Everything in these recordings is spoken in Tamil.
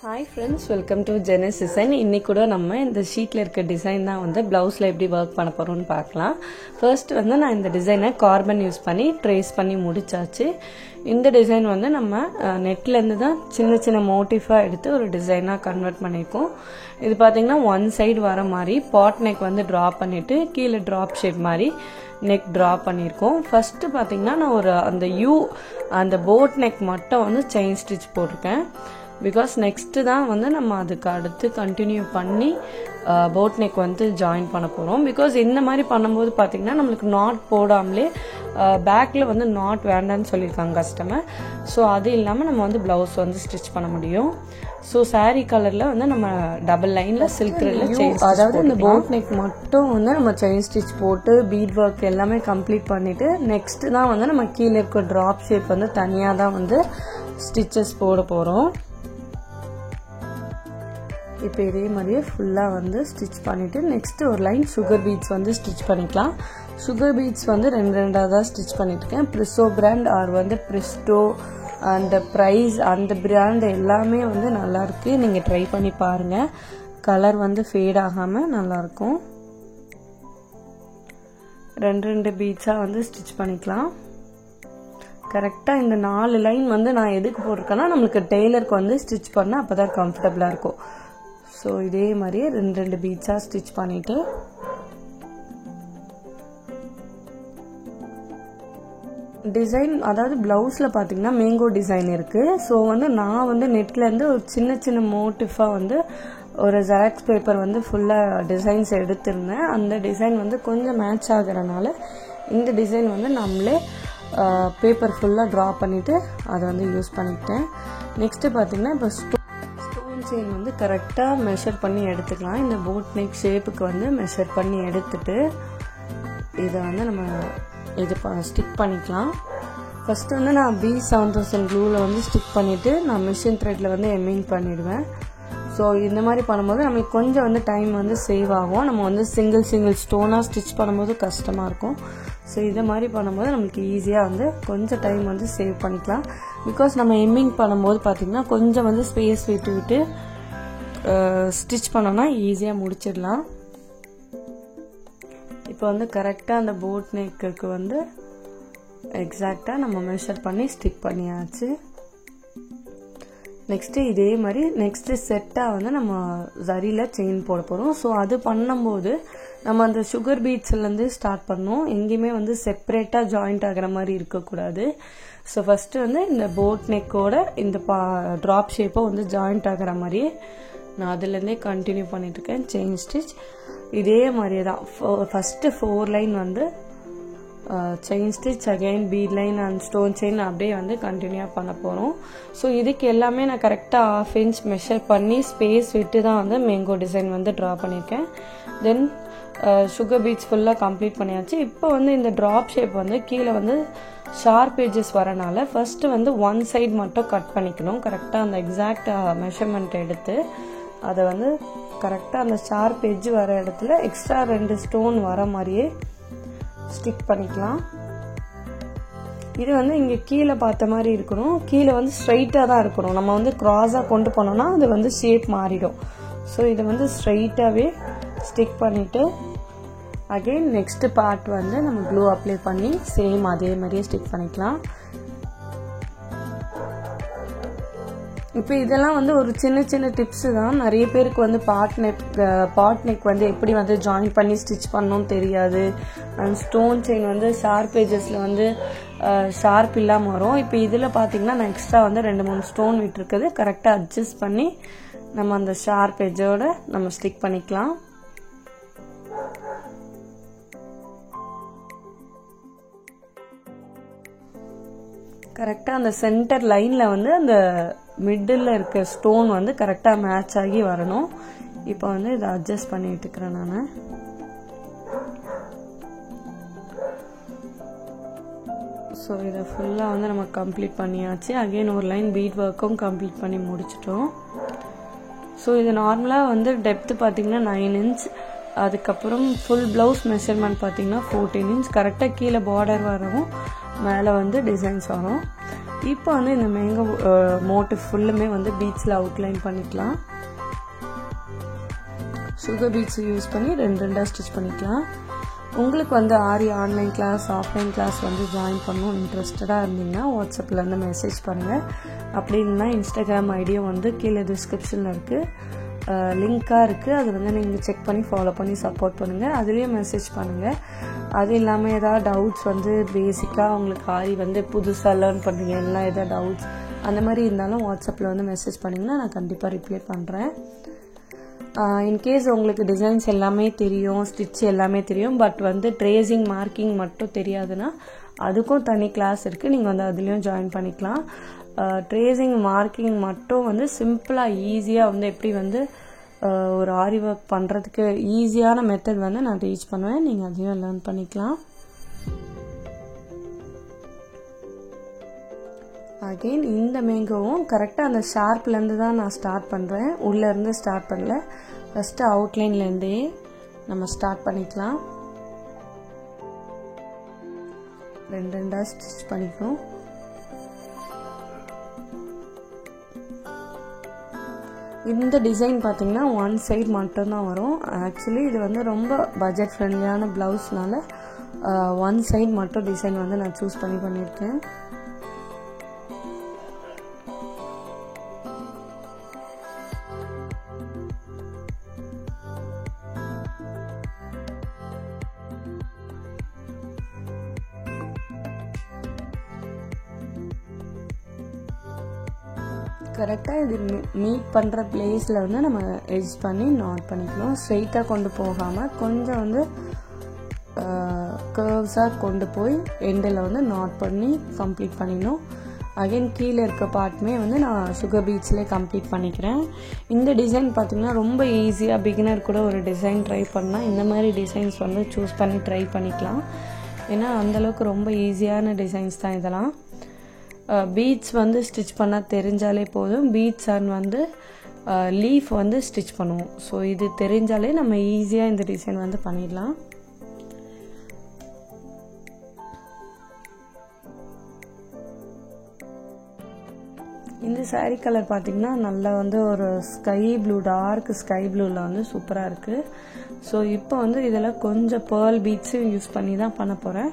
Hi friends, welcome to Genesis Design. இன்னைக்கு கூட நம்ம இந்த ஷீட்ல இருக்க டிசைன் தான் வந்து பிளவுஸ்ல எப்படி வர்க் பண்ண போறோம்னு பார்க்கலாம். ஃபர்ஸ்ட் வந்து நான் இந்த டிசைனை கார்பன் யூஸ் பண்ணி ட்ரேஸ் பண்ணி முடிச்சாச்சு. இந்த டிசைன் வந்து நம்ம நெட்ல இருந்து தான் சின்ன சின்ன மோட்டிஃபா எடுத்து ஒரு டிசைனா கன்வெர்ட் பண்ணிருக்கோம். இது பாத்தீங்கன்னா ஒன் சைடு வர மாதிரி பாட் நெக் வந்து டிரா பண்ணிட்டு கீழே டிராப் ஷேப் மாதிரி நெக் டிரா பண்ணியிருக்கோம். ஃபர்ஸ்ட் பாத்தீங்கன்னா நான் ஒரு அந்த போட் நெக் மட்டும் வந்து செயின் ஸ்டிச் போட்டிருக்கேன். பிகாஸ் நெக்ஸ்ட்டு தான் வந்து நம்ம அதுக்கு அடுத்து கண்டினியூ பண்ணி போட் நெக் வந்து ஜாயின் பண்ண போகிறோம். பிகாஸ் இந்த மாதிரி பண்ணும்போது பார்த்தீங்கன்னா நம்மளுக்கு நாட் போடாமலே பேக்கில் வந்து நாட் வேண்டான்னு சொல்லியிருக்காங்க கஸ்டமர். ஸோ அது இல்லாமல் நம்ம வந்து ப்ளவுஸ் வந்து ஸ்டிச் பண்ண முடியும். ஸோ சாரீ கலரில் வந்து நம்ம டபுள் லைனில் சில்க் த்ரெட்டில் அதாவது இந்த போட் நெக் மட்டும் வந்து நம்ம செயின் ஸ்டிச் போட்டு பீட் ஒர்க் எல்லாமே கம்ப்ளீட் பண்ணிவிட்டு நெக்ஸ்ட்டு தான் வந்து நம்ம கீழே இருக்க ட்ராப் ஷேப் வந்து தனியாக தான் வந்து ஸ்டிச்சஸ் போட போகிறோம். இப்போ இதே மாதிரியே ஃபுல்லாக வந்து ஸ்டிச் பண்ணிவிட்டு நெக்ஸ்ட்டு ஒரு லைன் சுகர் பீட்ஸ் வந்து ஸ்டிச் பண்ணிக்கலாம். சுகர் பீட்ஸ் வந்து ரெண்டாக தான் ஸ்டிச் பண்ணிட்டுருக்கேன். ப்ரிஸோ பிராண்ட் ஆர் வந்து ப்ரிஸ்டோ அந்த ப்ரைஸ் அந்த பிராண்ட் எல்லாமே வந்து நல்லாயிருக்கு. நீங்கள் ட்ரை பண்ணி பாருங்கள். கலர் வந்து ஃபேட் ஆகாமல் நல்லாயிருக்கும். ரெண்டு பீட்ஸாக வந்து ஸ்டிச் பண்ணிக்கலாம். கரெக்டாக இந்த 4 லைன் வந்து நான் எதுக்கு போட்டிருக்கேன்னா நம்மளுக்கு டெய்லருக்கு வந்து ஸ்டிச் பண்ணால் அப்போ தான் கம்ஃபர்டபுளாக இருக்கும். ஸோ இதே மாதிரியே ரெண்டு பீட்ஸாக ஸ்டிச் பண்ணிவிட்டு டிசைன் அதாவது ப்ளவுஸில் பார்த்தீங்கன்னா மேங்கோ டிசைன் இருக்குது. ஸோ வந்து நான் வந்து நெட்லேருந்து ஒரு சின்ன மோட்டிஃபாக வந்து ஒரு ஜெராக்ஸ் பேப்பர் வந்து ஃபுல்லாக டிசைன்ஸ் எடுத்திருந்தேன். அந்த டிசைன் வந்து கொஞ்சம் மேட்ச் ஆகிறனால இந்த டிசைன் வந்து நம்மளே பேப்பர் ஃபுல்லாக ட்ரா பண்ணிவிட்டு அதை வந்து யூஸ் பண்ணிக்கிட்டேன். நெக்ஸ்ட்டு பார்த்தீங்கன்னா இப்போ ஸ்டோன் செயின் வந்து கரெக்டாக மெஷர் பண்ணி எடுத்துக்கலாம். இந்த போட் நெக் ஷேப்புக்கு வந்து மெஷர் பண்ணி எடுத்துட்டு இதை வந்து நம்ம ஸ்டிக் பண்ணிக்கலாம். ஃபஸ்ட்டு வந்து நான் B7000 க்ளூவில் வந்து ஸ்டிக் பண்ணிவிட்டு நான் மிஷின் த்ரெட்டில் வந்து எம்மிங் பண்ணிவிடுவேன். ஸோ இந்த மாதிரி பண்ணும்போது நம்மளுக்கு கொஞ்சம் வந்து டைம் வந்து சேவ் ஆகும். நம்ம வந்து சிங்கிள் ஸ்டோனாக ஸ்டிச் பண்ணும்போது கஷ்டமாக இருக்கும். ஸோ இதை மாதிரி பண்ணும்போது நம்மளுக்கு ஈஸியாக வந்து கொஞ்சம் டைம் வந்து சேவ் பண்ணிக்கலாம். பிகாஸ் நம்ம எம்மிங் பண்ணும்போது பார்த்திங்கன்னா கொஞ்சம் வந்து ஸ்பேஸ் விட்டு ஸ்டிச் பண்ணோன்னா ஈஸியாக முடிச்சிடலாம். இப்போ வந்து கரெக்டாக அந்த போட் நெக்குக்கு வந்து எக்ஸாக்டாக நம்ம மெஷர் பண்ணி ஸ்டிக் பண்ணியாச்சு. நெக்ஸ்ட்டு இதே மாதிரி நெக்ஸ்ட்டு செட்டாக வந்து நம்ம ஜரியில் செயின் போட போகிறோம். ஸோ அது பண்ணும்போது நம்ம அந்த சுகர் பீட்ஸ்லேருந்து ஸ்டார்ட் பண்ணோம். எங்கேயுமே வந்து செப்பரேட்டாக ஜாயிண்ட் ஆகிற மாதிரி இருக்கக்கூடாது. ஸோ ஃபஸ்ட்டு வந்து இந்த போட் நெக்கோட இந்த ட்ராப் ஷேப்பை வந்து ஜாயிண்ட் ஆகிற மாதிரியே நான் அதுலேருந்தே கண்டினியூ பண்ணிட்டுருக்கேன் செயின் ஸ்டிச். இதே மாதிரியே தான் ஃபஸ்ட்டு 4 லைன் வந்து chain stitch again beat line and stone chain அப்படியே வந்து கண்டினியூவாக பண்ண போகிறோம். ஸோ இதுக்கு எல்லாமே நான் கரெக்டாக 1/2 இன்ச் மெஷர் பண்ணி ஸ்பேஸ் விட்டு தான் வந்து மேங்கோ டிசைன் வந்து ட்ரா பண்ணியிருக்கேன். தென் சுகர் பீட்ஸ் ஃபுல்லாக கம்ப்ளீட் பண்ணியாச்சு. இப்போ வந்து இந்த ட்ராப் ஷேப் வந்து கீழே வந்து ஷார்ப் எட்ஜஸ் வரனால ஃபர்ஸ்ட்டு வந்து ஒன் சைடு மட்டும் கட் பண்ணிக்கணும். கரெக்டாக அந்த எக்ஸாக்ட் மெஷர்மெண்ட் எடுத்து அதை வந்து கரெக்டாக அந்த ஷார்ப் எட்ஜ் வர இடத்துல எக்ஸ்ட்ரா 2 ஸ்டோன் வர மாதிரியே ஸ்டிக் பண்ணிக்கலாம். இது வந்து இங்கே கீழே பார்த்த மாதிரி இருக்கணும். கீழே வந்து ஸ்ட்ரைட்டாக தான் இருக்கணும். நம்ம வந்து க்ராஸாக கொண்டு போனோம்னா அது வந்து ஷேப் மாறிடும். ஸோ இதை வந்து ஸ்ட்ரைட்டாகவே ஸ்டிக் பண்ணிவிட்டு அகெயின் நெக்ஸ்ட் பார்ட் வந்து நம்ம க்ளூ அப்ளை பண்ணி சேம் அதே மாதிரியே ஸ்டிக் பண்ணிக்கலாம். இப்போ இதெல்லாம் வந்து ஒரு சின்ன டிப்ஸு தான். நிறைய பேருக்கு வந்து பாட் நெக் வந்து எப்படி வந்து ஜாயின் பண்ணி ஸ்டிச் பண்ணணும்னு தெரியாது. அண்ட் ஸ்டோன் செயின் வந்து ஷார்ப் எஜஸில் வந்து ஷார்ப் இல்லாமல் வரும். இப்போ இதில் பார்த்தீங்கன்னா நான் எக்ஸ்ட்ரா வந்து 2-3 ஸ்டோன் விட்டுருக்குது. கரெக்டாக அட்ஜஸ்ட் பண்ணி நம்ம அந்த ஷார்ப் எஜ்ஜோட நம்ம ஸ்டிக் பண்ணிக்கலாம். கரெக்டாக அந்த சென்டர் லைனில் வந்து அந்த மிடில் இருக்க ஸ்டோன் வந்து கரெக்டாக மேட்ச் ஆகி வரணும். இப்போ வந்து இதை அட்ஜஸ்ட் பண்ணிட்டு இருக்கிறேன் நான். ஸோ இதை ஃபுல்லாக வந்து நம்ம கம்ப்ளீட் பண்ணியாச்சு. அகெயின் ஒரு லைன் பீட் ஒர்க்கும் கம்ப்ளீட் பண்ணி முடிச்சிட்டோம். ஸோ இது நார்மலாக வந்து டெப்த்து பார்த்தீங்கன்னா 9 இன்ச். அதுக்கப்புறம் ஃபுல் ப்ளவுஸ் மெஷர்மெண்ட் பார்த்தீங்கன்னா 14 இன்ச். கரெக்டாக கீழே பார்டர் வரவும் மேலே வந்து டிசைன்ஸ் வரும். இப்போ வந்து இந்த மேங்கோ மோட்டிவ் ஃபுல்லுமே வந்து பீட்ஸில் அவுட்லைன் பண்ணிக்கலாம். சுகர் பீட்ஸ் யூஸ் பண்ணி 2 ஸ்டிச் பண்ணிக்கலாம். உங்களுக்கு வந்து ஆரி ஆன்லைன் கிளாஸ் ஆஃப்லைன் கிளாஸ் வந்து ஜாயின் பண்ணணும் இன்ட்ரெஸ்டடாக இருந்தீங்கன்னா வாட்ஸ்அப்பில் வந்து மெசேஜ் பண்ணுங்கள். அப்படி இல்லைன்னா இன்ஸ்டாகிராம் ஐடியும் வந்து கீழே டிஸ்கிரிப்ஷனில் இருக்குது, லிங்காக இருக்குது. அது வந்து நீங்கள் செக் பண்ணி ஃபாலோ பண்ணி சப்போர்ட் பண்ணுங்கள். அதுலேயும் மெசேஜ் பண்ணுங்கள். அது இல்லாமல் ஏதாவது டவுட்ஸ் வந்து பேசிக்காக உங்களுக்கு ஆரி வந்து புதுசாக லேர்ன் பண்ணுறீங்க எல்லாம் ஏதாவது டவுட்ஸ் அந்த மாதிரி இருந்தாலும் வாட்ஸ்அப்பில் வந்து மெசேஜ் பண்ணிங்கன்னா நான் கண்டிப்பாக ரிப்ளை பண்ணுறேன். இன்கேஸ் உங்களுக்கு டிசைன்ஸ் எல்லாமே தெரியும், ஸ்டிச் எல்லாமே தெரியும், பட் வந்து ட்ரேசிங் மார்க்கிங் மட்டும் தெரியாதுன்னா அதுக்கும் தனி கிளாஸ் இருக்குது. நீங்கள் வந்து அதுலேயும் ஜாயின் பண்ணிக்கலாம். ட்ரேசிங் மார்க்கிங் மட்டும் வந்து சிம்பிளாக ஈஸியாக வந்து எப்படி வந்து ஒரு ஆரி ஒர்க் பண்ணுறதுக்கு ஈஸியான மெத்தட் வந்து நான் டீச் பண்ணுவேன். நீங்கள் அதையும் லேர்ன் பண்ணிக்கலாம். அகெயின் இந்த மேங்கோவும் கரெக்டாக அந்த ஷார்ப்லேருந்து தான் நான் ஸ்டார்ட் பண்ணுறேன், உள்ளேருந்து ஸ்டார்ட் பண்ணல. ஃபஸ்ட்டு அவுட்லைன்லேருந்தே நம்ம ஸ்டார்ட் பண்ணிக்கலாம். 2 ஸ்டிச் பண்ணிக்கணும். இந்த டிசைன் பார்த்தீங்கன்னா 1 சைடு மட்டும்தான் வரும். ஆக்சுவலி இது வந்து ரொம்ப பட்ஜெட் ஃப்ரெண்ட்லியான ப்ளவுஸ்னால 1 சைடு மட்டும் டிசைன் வந்து நான் சூஸ் பண்ணியிருக்கேன். கரெக்டாக இது மீட் பண்ணுற பிளேஸில் வந்து நம்ம எட்ஜ் பண்ணி நாட் பண்ணிக்கணும். ஸ்ட்ரெயிட்டாக கொண்டு போகாமல் கொஞ்சம் வந்து கர்வ்ஸாக கொண்டு போய் எண்டில் வந்து நாட் பண்ணி கம்ப்ளீட் பண்ணிடணும். அகைன் கீழே இருக்க பார்ட்டுமே வந்து நான் சுகர் பீட்ஸ்லேயே கம்ப்ளீட் பண்ணிக்கிறேன். இந்த டிசைன் பார்த்திங்கன்னா ரொம்ப ஈஸியாக பிகினர் கூட ஒரு டிசைன் ட்ரை பண்ணால் இந்த மாதிரி டிசைன்ஸ் வந்து சூஸ் பண்ணி ட்ரை பண்ணிக்கலாம். ஏன்னா அந்தளவுக்கு ரொம்ப ஈஸியான டிசைன்ஸ் தான் இதெல்லாம். பீட்ஸ் வந்து ஸ்டிச் பண்ண தெரிஞ்சாலே போதும். பீட்ஸ் அண்ட் வந்து லீஃப் வந்து ஸ்டிச் பண்ணுவோம். ஸோ இது தெரிஞ்சாலே நம்ம ஈஸியாக இந்த டிசைன் வந்து பண்ணிடலாம். இந்த சாரீ கலர் பார்த்திங்கன்னா நல்லா வந்து ஒரு ஸ்கை ப்ளூ, டார்க் ஸ்கை ப்ளூவில் வந்து சூப்பராக இருக்குது. ஸோ இப்போ வந்து இதில் கொஞ்சம் பேர்ல் பீட்ஸும் யூஸ் பண்ணி தான் பண்ண போகிறேன்.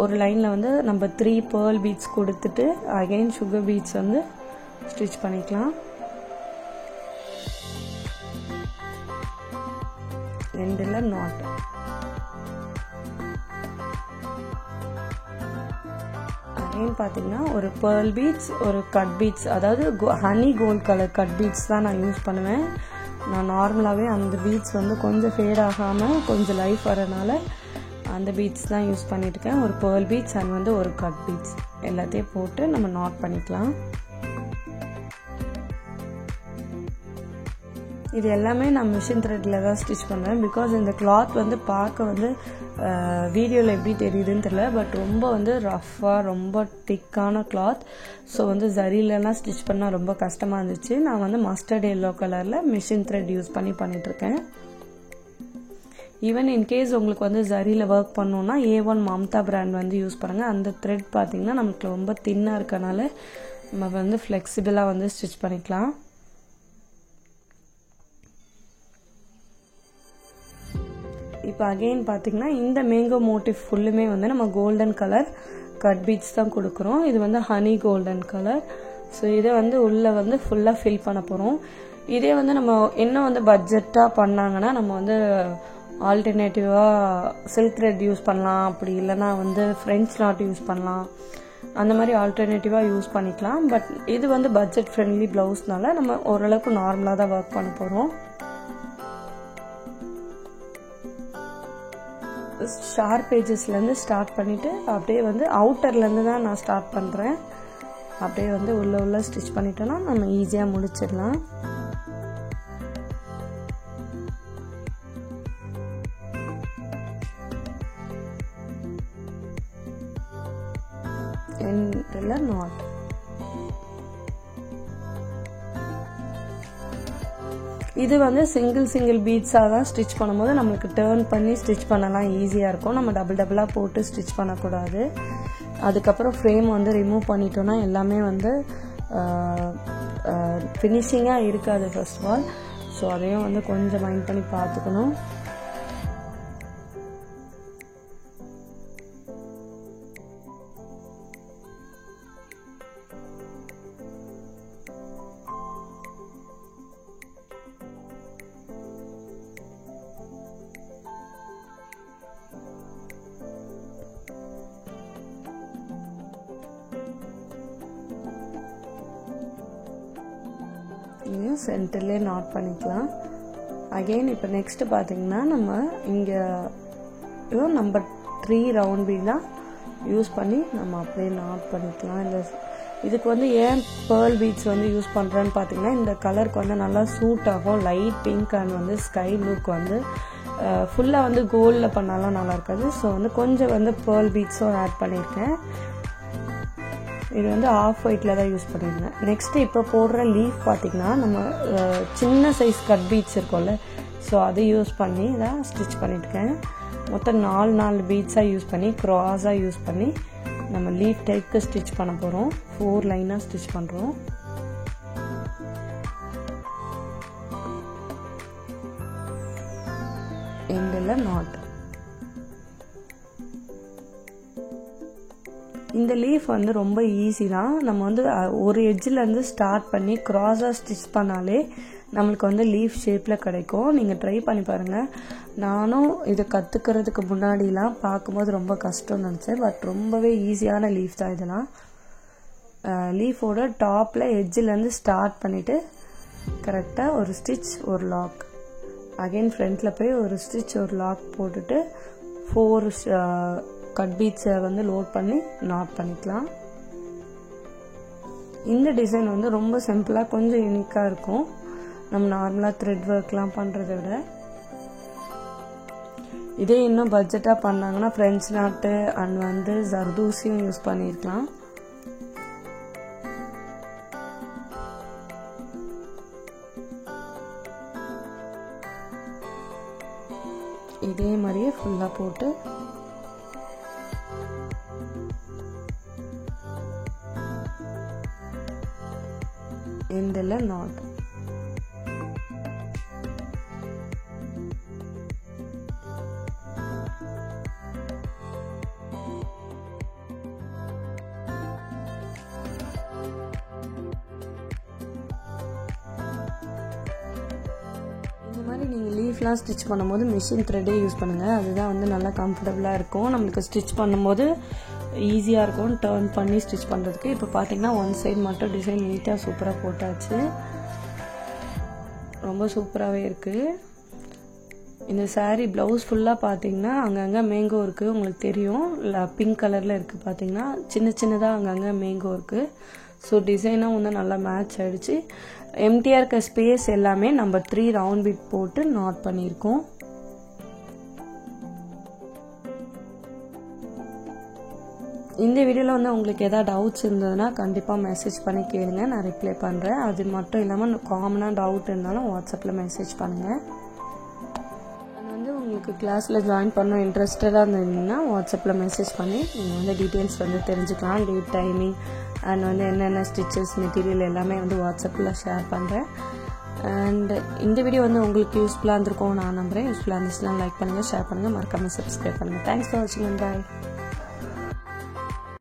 ஒரு லைனில் வந்து நம்ம 3 பேர்ல் பீட்ஸ் கொடுத்துட்டு அகைன் சுகர் பீட்ஸ் வந்து ஸ்டிச் பண்ணிக்கலாம். எண்டில் நாட். அகைன் பார்த்தீங்கன்னா ஒரு பேர்ல் பீட்ஸ், ஒரு கட் பீட்ஸ், அதாவது honey gold colour cut beads தான் நான் யூஸ் பண்ணுவேன். நான் நார்மலாகவே அந்த பீட்ஸ் வந்து கொஞ்சம் ஃபேட் ஆகாமல் கொஞ்சம் லைஃப் வரனால அந்த பீட்ஸ் தான் யூஸ் பண்ணிட்டுருக்கேன். ஒரு பேர்ல் பீட்ஸ் அண்ட் வந்து ஒரு கட் பீட்ஸ் எல்லாத்தையும் போட்டு நம்ம நாட் பண்ணிக்கலாம். இது எல்லாமே நான் மிஷின் த்ரெட்டில் தான் ஸ்டிச் பண்ணுவேன். பிகாஸ் இந்த கிளாத் வந்து பார்க்க வந்து வீடியோவில் எப்படி தெரியுதுன்னு தெரியல, பட் ரொம்ப வந்து ரஃப்பாக ரொம்ப திக்கான கிளாத். ஸோ வந்து ஜரிலெலாம் ஸ்டிச் பண்ணால் ரொம்ப கஷ்டமாக இருந்துச்சு. நான் வந்து மஸ்டர்ட் எல்லோ கலரில் மிஷின் த்ரெட் யூஸ் பண்ணி பண்ணிகிட்ருக்கேன். ஈவன் இன்கேஸ் உங்களுக்கு வந்து ஜரியில் ஒர்க் பண்ணோன்னா A1 மம்தா பிராண்ட் வந்து யூஸ் பண்ணுங்கள். அந்த த்ரெட் பார்த்திங்கன்னா நமக்கு ரொம்ப தின்னாக இருக்கனால நம்ம வந்து ஃப்ளெக்சிபிளாக வந்து ஸ்டிச் பண்ணிக்கலாம். இப்போ அகெயின் பார்த்திங்கன்னா இந்த மேங்கோ மோட்டிவ் ஃபுல்லுமே வந்து நம்ம கோல்டன் கலர் கட் பீட்ஸ் தான் கொடுக்குறோம். இது வந்து ஹனி கோல்டன் கலர். ஸோ இதை வந்து உள்ளே வந்து ஃபுல்லாக ஃபில் பண்ண போகிறோம். இதே வந்து நம்ம இன்னும் வந்து பட்ஜெட்டாக பண்ணாங்கன்னா நம்ம வந்து ஆல்டர்னேட்டிவாக சில்க் த்ரெட் யூஸ் பண்ணலாம், அப்படி இல்லைனா வந்து ஃப்ரெஞ்ச் நாட் யூஸ் பண்ணலாம். அந்த மாதிரி ஆல்டர்னேட்டிவாக யூஸ் பண்ணிக்கலாம். பட் இது வந்து பட்ஜெட் ஃப்ரெண்ட்லி ப்ளவுஸ்னால நம்ம ஓரளவுக்கு நார்மலாக தான் ஒர்க் பண்ண போகிறோம். ஷார்ப் பேஜஸ்லேருந்து ஸ்டார்ட் பண்ணிவிட்டு அப்படியே வந்து அவுட்டர்லேருந்து தான் நான் ஸ்டார்ட் பண்ணுறேன். அப்படியே வந்து உள்ள ஸ்டிச் பண்ணிட்டோன்னா நம்ம ஈஸியாக முடிச்சிடலாம். எண்டில் நாட். இது வந்து சிங்கிள் பீட்ஸாக தான் ஸ்டிச் பண்ணும்போது நம்மளுக்கு டேர்ன் பண்ணி ஸ்டிச் பண்ணலாம் ஈஸியாக இருக்கும். நம்ம டபுளாக போட்டு ஸ்டிச் பண்ணக்கூடாது. அதுக்கப்புறம் ஃப்ரேம் வந்து ரிமூவ் பண்ணிட்டோன்னா எல்லாமே வந்து ஃபினிஷிங்காக இருக்காது ஃபர்ஸ்ட் ஆஃப் ஆல். ஸோ அதையும் வந்து கொஞ்சம் மைண்ட் பண்ணி பார்த்துக்கணும். இதையும் சென்டர்லேயே நாட் பண்ணிக்கலாம். அகெயின் இப்போ நெக்ஸ்ட்டு பார்த்தீங்கன்னா நம்ம இங்கே நம்பர் 3 ரவுண்ட் பீட் தான் யூஸ் பண்ணி நம்ம அப்படியே நாட் பண்ணிக்கலாம். இந்த இதுக்கு வந்து ஏன் பேர்ல் பீட்ஸ் வந்து யூஸ் பண்ணுறேன்னு பார்த்தீங்கன்னா இந்த கலருக்கு வந்து நல்லா சூட் ஆகும். லைட் பிங்க் அண்ட் வந்து ஸ்கை ப்ளூக்கு வந்து ஃபுல்லாக வந்து கோல்டில் பண்ணாலும் நல்லா இருக்காது. ஸோ வந்து கொஞ்சம் வந்து பேர்ல் பீட்ஸும் ஆட் பண்ணியிருக்கேன். இது வந்து ஆஃப் ஒயிட்டில் தான் யூஸ் பண்ணியிருந்தேன். நெக்ஸ்ட்டு இப்போ போடுற லீஃப் பார்த்திங்கன்னா நம்ம சின்ன சைஸ் கட் பீட்ஸ் இருக்கும்ல, ஸோ அதை யூஸ் பண்ணி தான் ஸ்டிச் பண்ணியிருக்கேன். மொத்தம் 4 பீட்ஸாக யூஸ் பண்ணி க்ராஸாக யூஸ் பண்ணி நம்ம லீஃப் டைப்க்கு ஸ்டிச் பண்ண போகிறோம். 4 லைனாக ஸ்டிச் பண்ணுறோம். எண்டில் நாட். இந்த லீஃப் வந்து ரொம்ப ஈஸி தான். நம்ம வந்து ஒரு எட்ஜிலேருந்து ஸ்டார்ட் பண்ணி க்ராஸாக ஸ்டிச் பண்ணாலே நம்மளுக்கு வந்து லீஃப் ஷேப்பில் கிடைக்கும். நீங்கள் ட்ரை பண்ணி பாருங்கள். நானும் இதை கற்றுக்கிறதுக்கு முன்னாடிலாம் பார்க்கும்போது ரொம்ப கஷ்டம்னு நினச்சேன். பட் ரொம்பவே ஈஸியான லீஃப் தான் இதெல்லாம். லீஃபோட டாப்பில் எட்ஜிலேருந்து ஸ்டார்ட் பண்ணிவிட்டு கரெக்டாக ஒரு ஸ்டிச் ஒரு லாக், அகெயின் ஃப்ரண்ட்டில் போய் ஒரு ஸ்டிச் ஒரு லாக் போட்டுட்டு 4 கட் பீட்ஸை வந்து லோட் பண்ணி நாட் பண்ணிக்கலாம். இந்த டிசைன் வந்து ரொம்ப சிம்பிளாக கொஞ்சம் யூனிக்காக இருக்கும் நம்ம நார்மலாக த்ரெட் ஒர்க்லாம் பண்ணுறதை விட. இதே இன்னும் பட்ஜெட்டாக பண்ணாங்கன்னா ஃப்ரெஞ்ச் நாட்டு அண்ட் வந்து ஜர்தூசியும் யூஸ் பண்ணியிருக்கலாம். இதே மாதிரியே ஃபுல்லாக போட்டு எண்டில் நாட். இந்த மாதிரி நீங்கள் லீஃப்லாம் ஸ்டிச் பண்ணும்போது மிஷின் த்ரெட்டே யூஸ் பண்ணுங்கள். அதுதான் வந்து நல்லா கம்ஃபர்டபுளாக இருக்கும். நம்மளுக்கு ஸ்டிச் பண்ணும்போது ஈஸியாக இருக்கும் டர்ன் பண்ணி ஸ்டிச் பண்ணுறதுக்கு. இப்போ பார்த்தீங்கன்னா ஒன் சைடு மட்டும் டிசைன் நீட்டாக சூப்பராக போட்டாச்சு. ரொம்ப சூப்பராகவே இருக்குது. இந்த சாரீ ப்ளவுஸ் ஃபுல்லாக பார்த்தீங்கன்னா அங்கங்கே மேங்கோ இருக்குது. உங்களுக்கு தெரியும், பிங்க் கலரில் இருக்குது. பார்த்தீங்கன்னா சின்னதாக அங்கங்கே மேங்கோ இருக்குது. ஸோ டிசைனாக வந்து நல்லா மேட்ச் ஆகிடுச்சு. எம்டியாக இருக்க ஸ்பேஸ் எல்லாமே நம்பர் 3 ரவுண்ட் பீட் போட்டு நாட் பண்ணியிருக்கோம். இந்த வீடியோவில் வந்து உங்களுக்கு எதாவது டவுட்ஸ் இருந்ததுன்னா கண்டிப்பாக மெசேஜ் பண்ணி கேளுங்க, நான் ரிப்ளை பண்ணுறேன். அது மட்டும் இல்லாமல் காமனாக டவுட் இருந்தாலும் வாட்ஸ்அப்பில் மெசேஜ் பண்ணுங்கள். வந்து உங்களுக்கு கிளாஸில் ஜாயின் பண்ண இன்ட்ரெஸ்டடாக இருந்தீங்கன்னா வாட்ஸ்அப்பில் மெசேஜ் பண்ணி நீங்கள் வந்து டீட்டெயில்ஸ் வந்து தெரிஞ்சுக்கலாம். டேட், டைமிங் அண்ட் வந்து என்னென்ன ஸ்டிச்சஸ் மெட்டீரியல் எல்லாமே வந்து வாட்ஸ்அப்பில் ஷேர் பண்ணுறேன். அண்ட் இந்த வீடியோ வந்து உங்களுக்கு யூஸ்ஃபுல்லாக இருந்திருக்கும் நான் நம்புகிறேன். யூஸ்ஃபுல்லாக இருந்துச்சுன்னா லைக் பண்ணுங்கள், ஷேர் பண்ணுங்கள், மறக்காமல் சப்ஸ்கிரைப் பண்ணுங்கள். தேங்க்ஸ் ஃபார் வாட்சிங் அண்ட் பாய்.